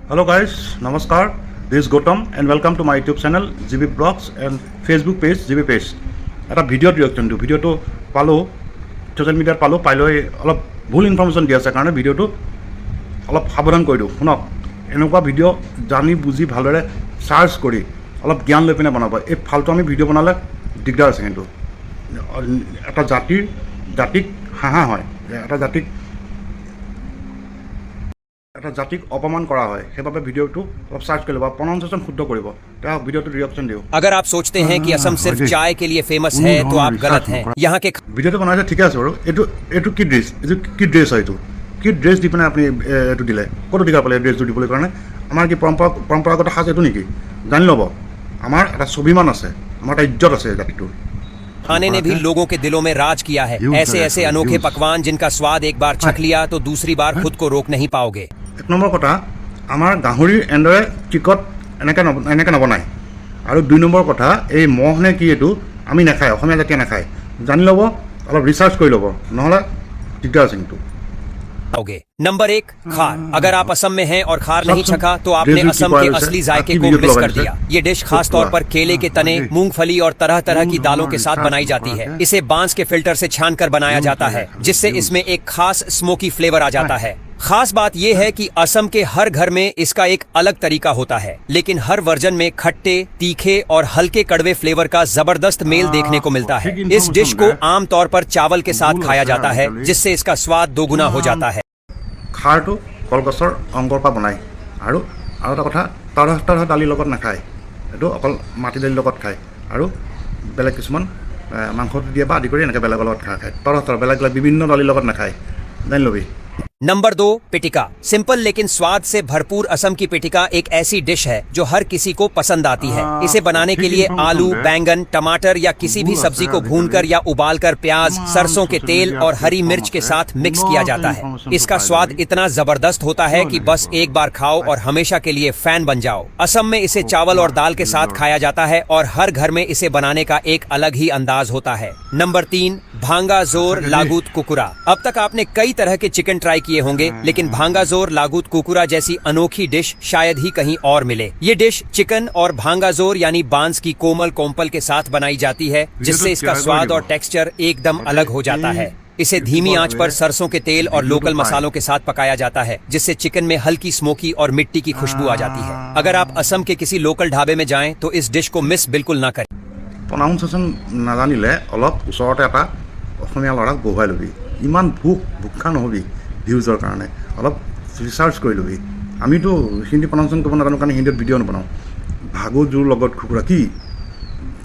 Hello guys, Namaskar. This is Gautam and welcome to my YouTube channel GB Blogs and Facebook page GB Page. এটা ভিডিঅ'ত reaction দিওঁ। ভিডিঅ'টো পালোঁ social মিডিয়াত পাই লৈ অলপ ভুল ইনফৰ্মেশ্যন দি আছে কাৰণে ভিডিঅ'টো অলপ সাৱধান কৰি দিওঁ। শুনক, এনেকুৱা ভিডিঅ' জানি বুজি ভালদৰে চাৰ্চ কৰি অলপ জ্ঞান লৈ পিনে বনাব। এই ফাল্টু আমি ভিডিঅ' বনালে দিগদাৰ আছে। কিন্তু এটা জাতিক হাঁহা হয়, এটা জাতিক অপমান কৰা হয়। সেইবাবে ভিডিঅ'টো অলপ চাৰ্চ কৰি ল'ব, প্ৰনাউন্সিয়েশ্যন শুদ্ধ কৰিব। त्या ভিডিঅ'টো ৰিয়েকশ্যন দিওঁ। अगर आप सोचते हैं कि असम सिर्फ चाय के लिए फेमस है तो आप गलत हैं। यहाँ के ভিডিঅ'টো বনাইছে ঠিকে আছে বাৰু। এইটো কি ড্ৰেছ, কি ড্ৰেছ হয়? কি ড্ৰেছ দি পিনে আপুনি এইটো দিলে? ক'ত অধিকাৰ পালে ড্ৰেছটো দিবলৈ কাৰণে? আমাৰ কি পৰম্পৰাগত সাজ এইটো নেকি? জানি ল'ব, আমাৰ এটা স্বাভিমান আছে, আমাৰ এটা ইজ্জত আছে জাতিটোৰ। खाने ने भी लोगों के दिलों में राज किया है। ऐसे ऐसे अनोखे पकवान जिनका स्वाद एक बार चख लिया तो दूसरी बार खुद को रोक नहीं पाओगे। এক নম্বৰ কথা, আমাৰ গাহৰিৰ এনেদৰে টিকট এনেকৈ নবনায়। আৰু 2 নম্বৰ কথা, এই মহ নে কি এইটো আমি নাখায়, অসমীয়া জাতিয়ে নাখায়। জানি ল'ব, অলপ ৰিচাৰ্চ কৰি ল'ব, নহ'লে দিগদাৰ আছে কিন্তু। नंबर 1, खार। अगर आप असम में हैं और खार नहीं छका तो आपने असम के असली जायके को मिस कर दिया। ये डिश खास तौर पर केले के तने, मूंगफली और तरह तरह की दालों के साथ बनाई जाती है। इसे बांस के फिल्टर से छानकर बनाया जाता है, जिससे इसमें एक खास स्मोकी फ्लेवर आ जाता है। खास बात यह है कि असम के हर घर में इसका एक अलग तरीका होता है, लेकिन हर वर्जन में खट्टे, तीखे और हल्के कड़वे फ्लेवर का जबरदस्त मेल देखने को मिलता है। इस डिश को आमतौर पर चावल के साथ खाया जाता है, जिससे इसका स्वाद दोगुना हो जाता है। খাৰটো কলগছৰ অংগৰ পৰা বনায়। আৰু এটা কথা, তৰহ দালিৰ লগত নাখায়, এইটো অকল মাটি দালিৰ লগত খায়। আৰু বেলেগ কিছুমান মাংসটো দিয়ে বা আদি কৰি এনেকৈ বেলেগৰ লগত খায়। তৰহ বেলেগ বিভিন্ন দালিৰ লগত নাখায়, জানি ল'বি। नंबर 2, पिटिका। सिंपल लेकिन स्वाद से भरपूर असम की पिटिका एक ऐसी डिश है जो हर किसी को पसंद आती है। इसे बनाने के लिए आलू, बैंगन, टमाटर या किसी भी सब्जी को भूनकर या उबालकर प्याज, सरसों के तेल और हरी मिर्च के साथ मिक्स किया जाता है। इसका स्वाद इतना जबरदस्त होता है कि बस एक बार खाओ और हमेशा के लिए फैन बन जाओ। असम में इसे चावल और दाल के साथ खाया जाता है और हर घर में इसे बनाने का एक अलग ही अंदाज होता है। नंबर 3, भांगाजोर लागूत कुकुरा। अब तक आपने कई तरह के चिकन ट्राई किए होंगे, लेकिन भांगाजोर लागूत कुकुरा जैसी अनोखी डिश शायद ही कहीं और मिले। ये डिश चिकन और भांगाजोर यानी बांस की कोमल कोम्पल के साथ बनाई जाती है, जिससे इसका स्वाद और टेक्सचर एकदम अलग हो जाता है। इसे धीमी आंच पर सरसों के तेल और लोकल मसालों के साथ पकाया जाता है, जिससे चिकन में हल्की स्मोकी और मिट्टी की खुशबू आ जाती है। अगर आप असम के किसी लोकल ढाबे में जाएं तो इस डिश को मिस बिल्कुल ना करें। প্ৰনাউন্সিয়েশ্যন নাজানিলে অলপ ওচৰতে এটা অসমীয়া ল'ৰাক বহুৱাই ল'বি। ইমান ভোক্ষা নহ'বি ভিউজৰ কাৰণে, অলপ ৰিচাৰ্চ কৰি ল'বি। আমিতো হিন্দী প্ৰনাউন্সিয়েশ্যন কৰিব নাজানো কাৰণে হিন্দীত ভিডিঅ' নবনাওঁ। ভাগজোৰ লগত কুকুৰা কি?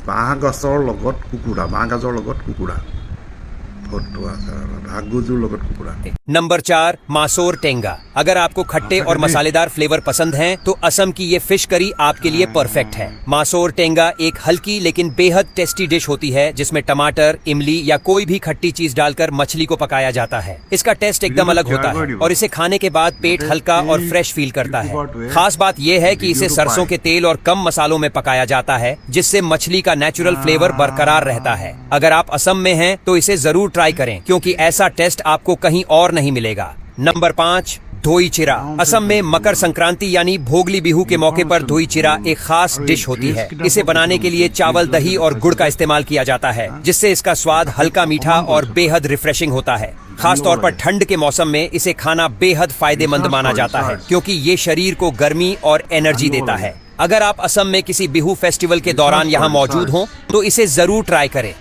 বাঁহ গছৰ লগত কুকুৰা, বাঁহ গাজৰ লগত কুকুৰা। नंबर 4, मासोर टेंगा। अगर आपको खट्टे और मसालेदार फ्लेवर पसंद हैं तो असम की ये फिश करी आपके लिए परफेक्ट है। मासोर टेंगा एक हल्की लेकिन बेहद टेस्टी डिश होती है, जिसमें टमाटर, इमली या कोई भी खट्टी चीज डालकर मछली को पकाया जाता है। इसका टेस्ट एकदम अलग होता है और इसे खाने के बाद पेट हल्का और फ्रेश फील करता है। खास बात यह है कि इसे सरसों के तेल और कम मसालों में पकाया जाता है, जिससे मछली का नेचुरल फ्लेवर बरकरार रहता है। अगर आप असम में हैं तो इसे जरूर ट्राई करें, क्योंकि ऐसा टेस्ट आपको कहीं और नहीं मिलेगा। नंबर 5, धोई चिरा। असम में मकर संक्रांति यानी भोगली बिहू के मौके पर धोई चिरा एक खास डिश होती है। इसे बनाने के लिए चावल, दही और गुड़ का इस्तेमाल किया जाता है, जिससे इसका स्वाद हल्का मीठा और बेहद रिफ्रेशिंग होता है। खास तौर पर ठंड के मौसम में इसे खाना बेहद फायदेमंद माना जाता है, क्योंकि ये शरीर को गर्मी और एनर्जी देता है। अगर आप असम में किसी बिहू फेस्टिवल के दौरान यहाँ मौजूद हों तो इसे जरूर ट्राई करें।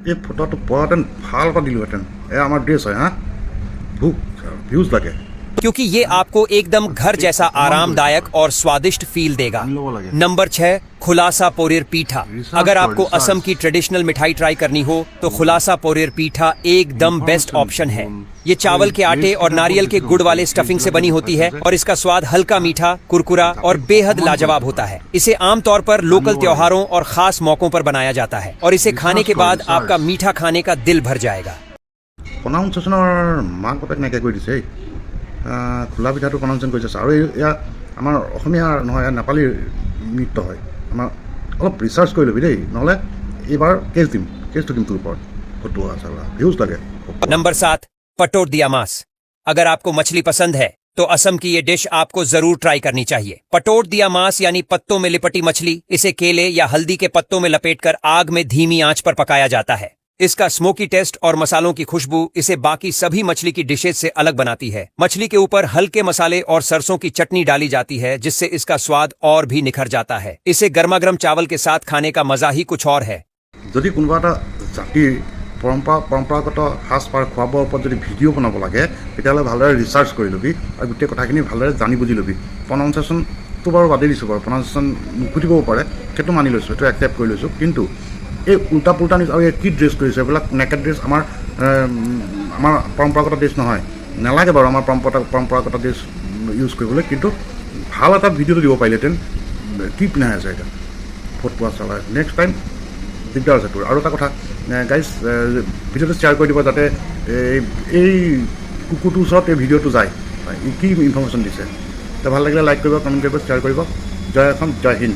এই ফটোটো পোৱাহেঁতেন ভাল এটা দিলোহেঁতেন। আমাৰ ড্ৰেছ হয়, হা ভিউজ লাগে। क्योंकि ये आपको एकदम घर जैसा आरामदायक और स्वादिष्ट फील देगा। नंबर 6, खुलासा पोरिर पीठा। अगर आपको असम की ट्रेडिशनल मिठाई ट्राई करनी हो तो खुलासा पोरिर पीठा एकदम बेस्ट ऑप्शन है। ये चावल के आटे और नारियल के गुड़ वाले स्टफिंग से बनी होती है और इसका स्वाद हल्का मीठा, कुरकुरा और बेहद लाजवाब होता है। इसे आमतौर पर लोकल त्योहारों और खास मौकों पर बनाया जाता है और इसे खाने के बाद आपका मीठा खाने का दिल भर जाएगा। প্ৰনাউন্সিয়েশ্যনৰ মাক বাপেক নাইকিয়া কৰি দিছে। খোলা পিঠাটো প্ৰনাউন্সিয়েশ্যন কৰি দিছে। আৰু এয়া আমাৰ অসমীয়া নহয়, নেপালী নৃত্য হয়। আমাৰ অলপ ৰিচাৰ্চ কৰি ল'বি দেই, নহ'লে এইবাৰ কেছটো দিম তোৰ ওপৰত। ফটো আছে, ভিউজ লাগে। नंबर 7, पटोट दिया मांस। अगर आपको मछली पसंद है तो असम की ये डिश आपको जरूर ट्राई करनी चाहिए। पटोट दिया मांस यानी पत्तों में लिपटी मछली, इसे केले या हल्दी के पत्तों में लपेटकर आग में धीमी आंच पर पकाया जाता है। इसका स्मोकी टेस्ट और मसालों की खुशबू इसे बाकी सभी मछली की डिशेज से अलग बनाती है। मछली के ऊपर हल्के मसाले और सरसों की चटनी डाली जाती है, जिससे इसका स्वाद और भी निखर जाता है। इसे गर्मा-गर्म चावल के साथ खाने का मजा ही कुछ और है। যদি কোনোবা এটা জাতিৰ পৰম্পৰাগত সাজপাৰ খোৱা বোৱাৰ ওপৰত যদি ভিডিঅ' বনাব লাগে তেতিয়াহ'লে ভালদৰে ৰিচাৰ্চ কৰি ল'বি আৰু গোটেই কথাখিনি ভালদৰে জানি বুজি ল'বি। প্ৰনাউন্সিয়েশ্যনটো বাৰু বাদেই দিছোঁ বাৰু, প্ৰনাউন্সিয়েশ্যন নুফুটিব পাৰে, সেইটো মানি লৈছোঁ, সেইটো একচেপ্ট কৰি লৈছোঁ। কিন্তু এই উল্টা পুল্টা নিউজ আৰু এই কি ড্ৰেছ কৰিছে এইবিলাক নেকেড ড্ৰেছ আমাৰ পৰম্পৰাগত ড্ৰেছ নহয়, নালাগে বাৰু আমাৰ পৰম্পৰাগত ড্ৰেছ ইউজ কৰিবলৈ, কিন্তু ভাল এটা ভিডিঅ'টো দিব পাৰিলেহেঁতেন। কি পিন্ধাই আছে এতিয়া ফটোৱা চালাই নেক্সট টাইম দিগদাৰ আছে তোৰ। আৰু এটা কথা গাইজ, ভিডিঅ'টো শ্বেয়াৰ কৰি দিব যাতে এই কুকুৰটোৰ ওচৰত এই ভিডিঅ'টো যায়, কি ইনফৰ্মেশ্যন দিছে। ভাল লাগিলে লাইক কৰিব, কমেণ্ট কৰিব, শ্বেয়াৰ কৰিব। জয় অসম, জয় হিন্দ।